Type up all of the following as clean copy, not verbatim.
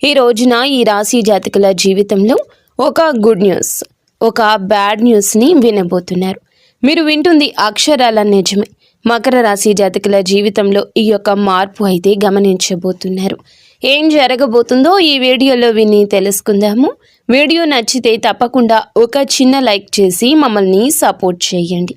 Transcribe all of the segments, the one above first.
ఈ రోజున ఈ రాశి జాతకుల జీవితంలో ఒక గుడ్ న్యూస్, ఒక బ్యాడ్ న్యూస్ని వినబోతున్నారు. మీరు వింటుంది అక్షరాల నిజమే. మకర రాశి జాతకుల జీవితంలో ఈ యొక్క మార్పు అయితే గమనించబోతున్నారు. ఏం జరగబోతుందో ఈ వీడియోలో విని తెలుసుకుందాము. వీడియో నచ్చితే తప్పకుండా ఒక చిన్న లైక్ చేసి మమ్మల్ని సపోర్ట్ చేయండి.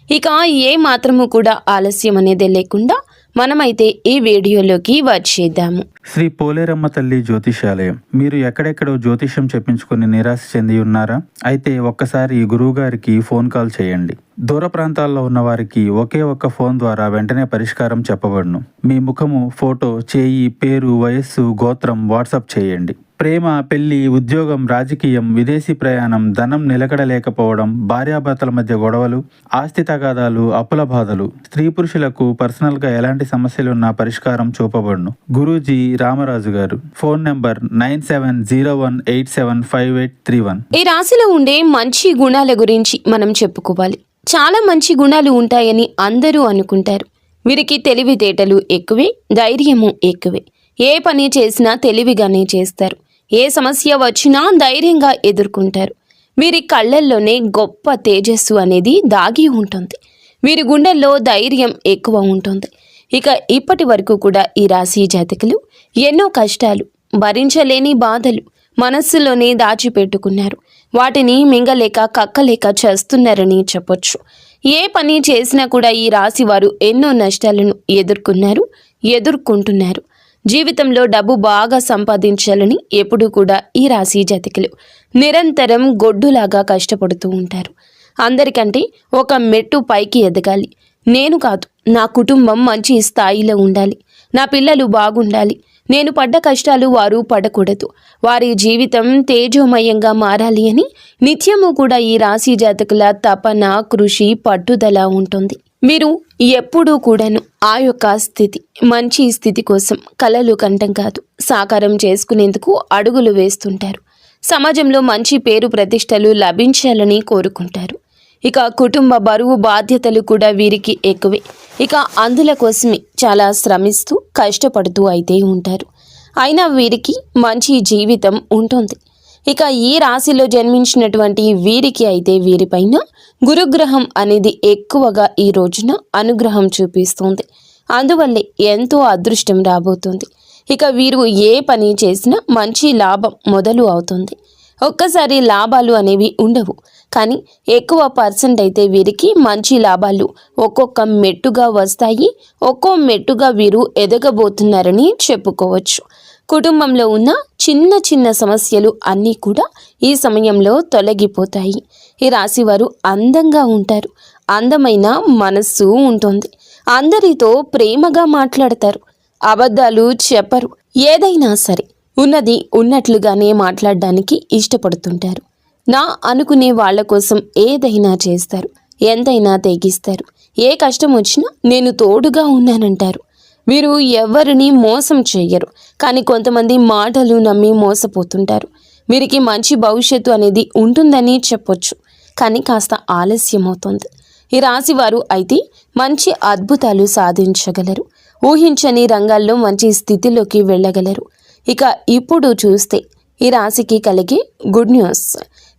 ఇక ఏ మాత్రము కూడా ఆలస్యం అనేది లేకుండా మనమైతే ఈ వీడియోలోకి వచ్చేద్దాము. శ్రీ పోలేరమ్మ తల్లి జ్యోతిషాలయం. మీరు ఎక్కడెక్కడో జ్యోతిష్యం చెప్పించుకుని నిరాశ చెంది ఉన్నారా? అయితే ఒక్కసారి గురువు గారికి ఫోన్ కాల్ చేయండి. దూర ప్రాంతాల్లో ఉన్న వారికి ఒకే ఒక్క ఫోన్ ద్వారా వెంటనే పరిష్కారం చెప్పబడును. మీ ముఖము, ఫోటో, చేయి, పేరు, వయస్సు, గోత్రం వాట్సాప్ చేయండి. ప్రేమ, పెళ్లి, ఉద్యోగం, రాజకీయం, విదేశీ ప్రయాణం, ధనం నిలకడలేకపోవడం, భార్యాభర్తల మధ్య గొడవలు, ఆస్తి తగాదాలు, అప్పుల బాధలు, స్త్రీ పురుషులకు పర్సనల్ గా ఎలాంటి సమస్యలున్నా పరిష్కారం చూపబడును. గురూజీ రామరాజు గారు. Phone number 9701875831. ఈ రాశిలో ఉండే మంచి గుణాల గురించి మనం చెప్పుకోవాలి. చాలా మంచి గుణాలు ఉంటాయని అందరూ అనుకుంటారు. వీరికి తెలివితేటలు ఎక్కువే, ధైర్యము ఎక్కువే. ఏ పని చేసినా తెలివిగానే చేస్తారు. ఏ సమస్య వచ్చినా ధైర్యంగా ఎదుర్కొంటారు. వీరి కళ్ళల్లోనే గొప్ప తేజస్సు అనేది దాగి ఉంటుంది. వీరి గుండెల్లో ధైర్యం ఎక్కువ ఉంటుంది. ఇక ఇప్పటి వరకు కూడా ఈ రాశి జాతకులు ఎన్నో కష్టాలు, భరించలేని బాధలు మనస్సులోనే దాచిపెట్టుకున్నారు. వాటిని మింగలేక కక్కలేక చేస్తున్నారని చెప్పొచ్చు. ఏ పని చేసినా కూడా ఈ రాశి వారు ఎన్నో నష్టాలను ఎదుర్కొంటున్నారు. జీవితంలో డబ్బు బాగా సంపాదించాలని ఎప్పుడూ కూడా ఈ రాశి జాతకులు నిరంతరం గొడ్డులాగా కష్టపడుతూ ఉంటారు. అందరికంటే ఒక మెట్టు పైకి ఎదగాలి. నేను కాదు, నా కుటుంబం మంచి స్థాయిలో ఉండాలి, నా పిల్లలు బాగుండాలి, నేను పడ్డ కష్టాలు వారు పడకూడదు, వారి జీవితం తేజోమయంగా మారాలి అని నిత్యము కూడా ఈ రాశి జాతకుల తపన, కృషి, పట్టుదల ఉంటుంది. మీరు ఎప్పుడూ కూడాను ఆ యొక్క స్థితి, మంచి స్థితి కోసం కలలు కంఠం కాదు, సాకారం చేసుకునేందుకు అడుగులు వేస్తుంటారు. సమాజంలో మంచి పేరు ప్రతిష్టలు లభించాలని కోరుకుంటారు. ఇక కుటుంబ బరువు బాధ్యతలు కూడా వీరికి ఎక్కువే. ఇక అందుల కోసమే చాలా శ్రమిస్తూ కష్టపడుతూ అయితే ఉంటారు. అయినా వీరికి మంచి జీవితం ఉంటుంది. ఇక ఈ రాశిలో జన్మించినటువంటి వీరికి అయితే వీరిపైన గురుగ్రహం అనేది ఎక్కువగా ఈ రోజున అనుగ్రహం చూపిస్తుంది. అందువల్లే ఎంతో అదృష్టం రాబోతుంది. ఇక వీరు ఏ పని చేసినా మంచి లాభం మొదలు అవుతుంది. ఒక్కసారి లాభాలు అనేవి ఉండవు, కానీ ఎక్కువ పర్సెంట్ అయితే వీరికి మంచి లాభాలు ఒక్కొక్క మెట్టుగా వస్తాయి. ఒక్కో మెట్టుగా వీరు ఎదగబోతున్నారని చెప్పుకోవచ్చు. కుటుంబంలో ఉన్న చిన్న చిన్న సమస్యలు అన్నీ కూడా ఈ సమయంలో తొలగిపోతాయి. ఈ రాశివారు అందంగా ఉంటారు. అందమైన మనస్సు ఉంటుంది. అందరితో ప్రేమగా మాట్లాడతారు. అబద్ధాలు చెప్పరు. ఏదైనా సరే ఉన్నది ఉన్నట్లుగానే మాట్లాడడానికి ఇష్టపడుతుంటారు. నా అనుకునే వాళ్ళ కోసం ఏదైనా చేస్తారు, ఎంతైనా తెగిస్తారు. ఏ కష్టం వచ్చినా నేను తోడుగా ఉన్నానంటారు. వీరు ఎవరిని మోసం చెయ్యరు, కానీ కొంతమంది మాటలు నమ్మి మోసపోతుంటారు. వీరికి మంచి భవిష్యత్తు అనేది ఉంటుందని చెప్పొచ్చు, కానీ కాస్త ఆలస్యం అవుతుంది. ఈ రాశి వారు అయితే మంచి అద్భుతాలు సాధించగలరు. ఊహించని రంగాల్లో మంచి స్థితిలోకి వెళ్ళగలరు. ఇక ఇప్పుడు చూస్తే ఈ రాశికి కలిగే గుడ్ న్యూస్.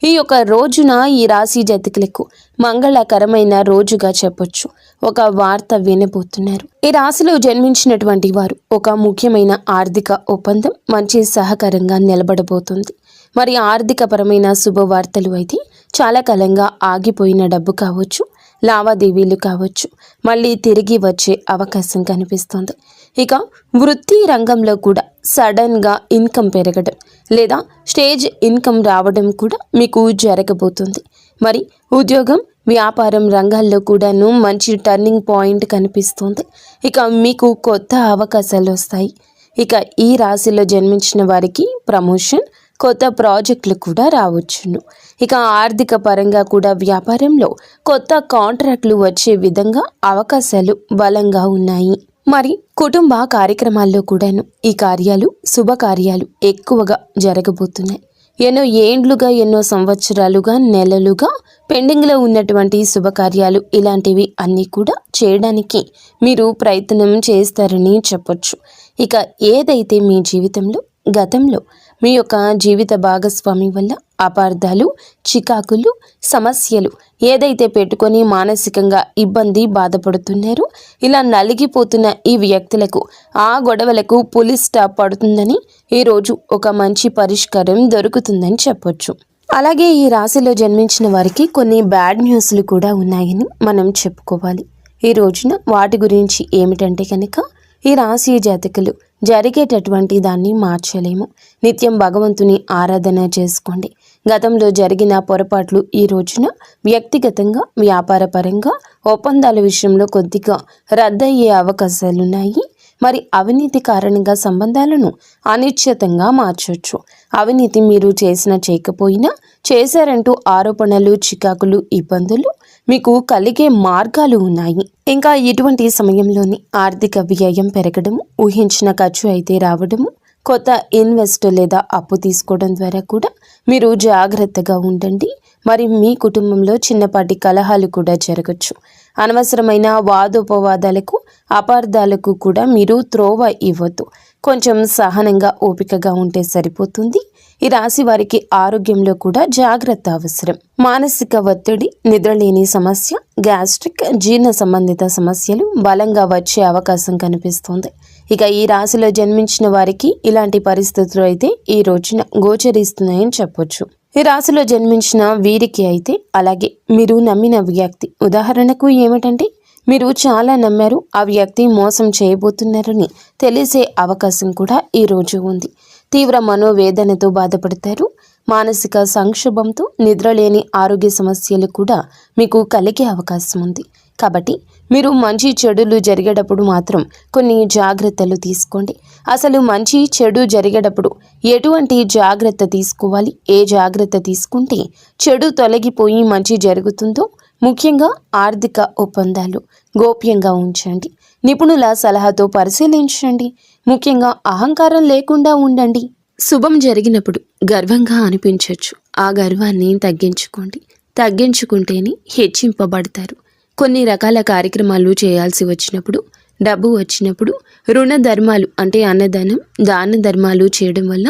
ఈ యొక్క రోజున ఈ రాశి జాతకులకు మంగళకరమైన రోజుగా చెప్పొచ్చు. ఒక వార్త వినబోతున్నారు. ఈ రాశిలో జన్మించినటువంటి వారు ఒక ముఖ్యమైన ఆర్థిక ఒప్పందం మంచి సహకారంగా నిలబడబోతుంది. మరి ఆర్థిక పరమైన శుభవార్తలు అయితే చాలా కాలంగా ఆగిపోయిన డబ్బు కావచ్చు, లావాదేవీలు కావచ్చు, మళ్ళీ తిరిగి వచ్చే అవకాశం కనిపిస్తుంది. ఇక వృత్తి రంగంలో కూడా సడన్గా ఇన్కమ్ పెరగడం లేదా స్టేజ్ ఇన్కమ్ రావడం కూడా మీకు జరగబోతుంది. మరి ఉద్యోగం, వ్యాపారం రంగాల్లో కూడాను మంచి టర్నింగ్ పాయింట్ కనిపిస్తుంది. ఇక మీకు కొత్త అవకాశాలు వస్తాయి. ఇక ఈ రాశిలో జన్మించిన వారికి ప్రమోషన్, కొత్త ప్రాజెక్టులు కూడా రావచ్చును. ఇక ఆర్థిక పరంగా కూడా వ్యాపారంలో కొత్త కాంట్రాక్టులు వచ్చే విధంగా అవకాశాలు బలంగా ఉన్నాయి. మరి కుటుంబ కార్యక్రమాల్లో కూడాను ఈ కార్యాలు, శుభకార్యాలు ఎక్కువగా జరగబోతున్నాయి. ఎన్నో ఏండ్లుగా, ఎన్నో సంవత్సరాలుగా, నెలలుగా పెండింగ్లో ఉన్నటువంటి శుభకార్యాలు ఇలాంటివి అన్నీ కూడా చేయడానికి మీరు ప్రయత్నం చేస్తారని చెప్పొచ్చు. ఇక ఏదైతే మీ జీవితంలో గతంలో మీ యొక్క జీవిత భాగస్వామి వల్ల అపార్థాలు, చికాకులు, సమస్యలు ఏదైతే పెట్టుకొని మానసికంగా ఇబ్బంది బాధపడుతున్నారో ఇలా నలిగిపోతున్న ఈ వ్యక్తులకు ఆ గొడవలకు పులి స్టాప్ పడుతుందని ఈరోజు ఒక మంచి పరిష్కారం దొరుకుతుందని చెప్పొచ్చు. అలాగే ఈ రాశిలో జన్మించిన వారికి కొన్ని బ్యాడ్ న్యూస్లు కూడా ఉన్నాయని మనం చెప్పుకోవాలి. ఈ రోజున వాటి గురించి ఏమిటంటే కనుక ఈ రాశి జాతకులు జరిగేటటువంటి దాన్ని మార్చలేము. నిత్యం భగవంతుని ఆరాధన చేసుకోండి. గతంలో జరిగిన పొరపాట్లు ఈ రోజున వ్యక్తిగతంగా, వ్యాపార పరంగా, ఒప్పందాల విషయంలో కొద్దిగా రద్దయ్యే అవకాశాలున్నాయి. మరి అవినీతి కారణంగా సంబంధాలను అనిశ్చితంగా మార్చొచ్చు. అవినీతి మీరు చేయకపోయినా చేశారంటూ ఆరోపణలు, చికాకులు, ఇబ్బందులు మీకు కలిగే మార్గాలు ఉన్నాయి. ఇంకా ఇటువంటి సమయంలోని ఆర్థిక వ్యయం పెరగడము, ఊహించిన ఖర్చు అయితే రావడము, కొత్త ఇన్వెస్ట్ లేదా అప్పు తీసుకోవడం ద్వారా కూడా మీరు జాగ్రత్తగా ఉండండి. మరి మీ కుటుంబంలో చిన్నపాటి కలహాలు కూడా జరగచ్చు. అనవసరమైన వాదోపవాదాలకు, అపార్థాలకు కూడా మీరు త్రోవ ఇవ్వద్దు. కొంచెం సహనంగా, ఓపికగా ఉంటే సరిపోతుంది. ఈ రాశి వారికి ఆరోగ్యంలో కూడా జాగ్రత్త అవసరం. మానసిక ఒత్తిడి, నిద్రలేని సమస్య, గ్యాస్ట్రిక్, జీర్ణ సంబంధిత సమస్యలు బలంగా వచ్చే అవకాశం కనిపిస్తుంది. ఇక ఈ రాశిలో జన్మించిన వారికి ఇలాంటి పరిస్థితులు అయితే ఈ రోజున గోచరిస్తున్నాయని చెప్పొచ్చు. ఈ రాశిలో జన్మించిన వీరికి అయితే అలాగే మీరు నమ్మిన వ్యక్తి, ఉదాహరణకు ఏమిటంటే మీరు చాలా నమ్మారు, ఆ వ్యక్తి మోసం చేయబోతున్నారని తెలిసే అవకాశం కూడా ఈ రోజు ఉంది. తీవ్ర మనోవేదనతో బాధపడతారు. మానసిక సంక్షోభంతో నిద్రలేని ఆరోగ్య సమస్యలు కూడా మీకు కలిగే అవకాశం ఉంది. కాబట్టి మీరు మంచి చెడులు జరిగేటప్పుడు మాత్రం కొన్ని జాగ్రత్తలు తీసుకోండి. అసలు మంచి చెడు జరిగేటప్పుడు ఎటువంటి జాగ్రత్త తీసుకోవాలి, ఏ జాగ్రత్త తీసుకుంటే చెడు తొలగిపోయి మంచి జరుగుతుందో, ముఖ్యంగా ఆర్థిక ఒప్పందాలు గోప్యంగా ఉంచండి. నిపుణుల సలహాతో పరిశీలించండి. ముఖ్యంగా అహంకారం లేకుండా ఉండండి. శుభం జరిగినప్పుడు గర్వంగా అనిపించవచ్చు. ఆ గర్వాన్ని తగ్గించుకుంటేనే హెచ్చింపబడతారు. కొన్ని రకాల కార్యక్రమాలు చేయాల్సి వచ్చినప్పుడు, డబ్బు వచ్చినప్పుడు రుణ ధర్మాలు అంటే అన్నదానం, దాన ధర్మాలు చేయడం వల్ల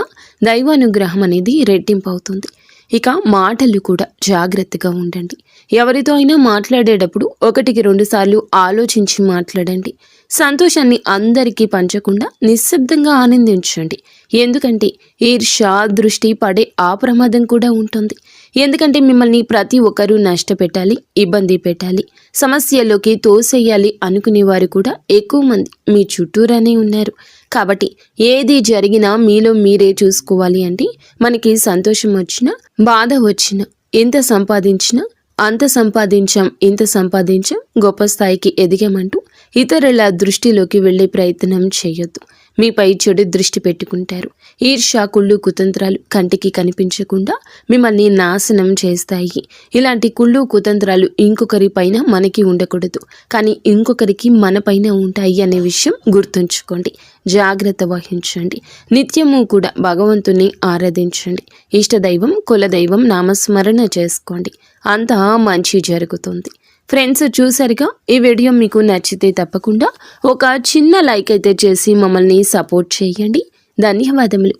దైవానుగ్రహం అనేది రెట్టింపు అవుతుంది. ఇక మాటలు కూడా జాగ్రత్తగా ఉండండి. ఎవరితో అయినా మాట్లాడేటప్పుడు 1-2 సార్లు ఆలోచించి మాట్లాడండి. సంతోషాన్ని అందరికీ పంచకుండా నిశ్శబ్దంగా ఆనందించండి. ఎందుకంటే ఈర్ష్య దృష్టి పడే ఆ ప్రమాదం కూడా ఉంటుంది. ఎందుకంటే మిమ్మల్ని ప్రతి ఒక్కరూ నష్టపెట్టాలి, ఇబ్బంది పెట్టాలి, సమస్యలోకి తోసేయాలి అనుకునేవారు కూడా ఎక్కువ మంది మీ చుట్టూరానే ఉన్నారు. కాబట్టి ఏది జరిగినా మీలో మీరే చూసుకోవాలి. అంటే మనకి సంతోషం వచ్చినా, బాధ వచ్చినా, ఎంత సంపాదించినా అంత సంపాదించాం, ఇంత సంపాదించాం, గొప్ప స్థాయికి ఎదిగామంటూ ఇతరుల దృష్టిలోకి వెళ్ళే ప్రయత్నం చేయొద్దు. మీపై చెడు దృష్టి పెట్టుకుంటారు. ఈర్ష్య, కుళ్ళు, కుతంత్రాలు కంటికి కనిపించకుండా మిమ్మల్ని నాశనం చేస్తాయి. ఇలాంటి కుళ్ళు, కుతంత్రాలు ఇంకొకరి పైన మనకి ఉండకూడదు, కానీ ఇంకొకరికి మన పైన ఉంటాయి అనే విషయం గుర్తుంచుకోండి. జాగ్రత్త వహించండి. నిత్యము కూడా భగవంతుని ఆరాధించండి. ఇష్టదైవం, కులదైవం నామస్మరణ చేసుకోండి. అంతా మంచి జరుగుతుంది. ఫ్రెండ్స్, చూసారుగా, ఈ వీడియో మీకు నచ్చితే తప్పకుండా ఒక చిన్న లైక్ అయితే చేసి మమ్మల్ని సపోర్ట్ చేయండి. ధన్యవాదములు.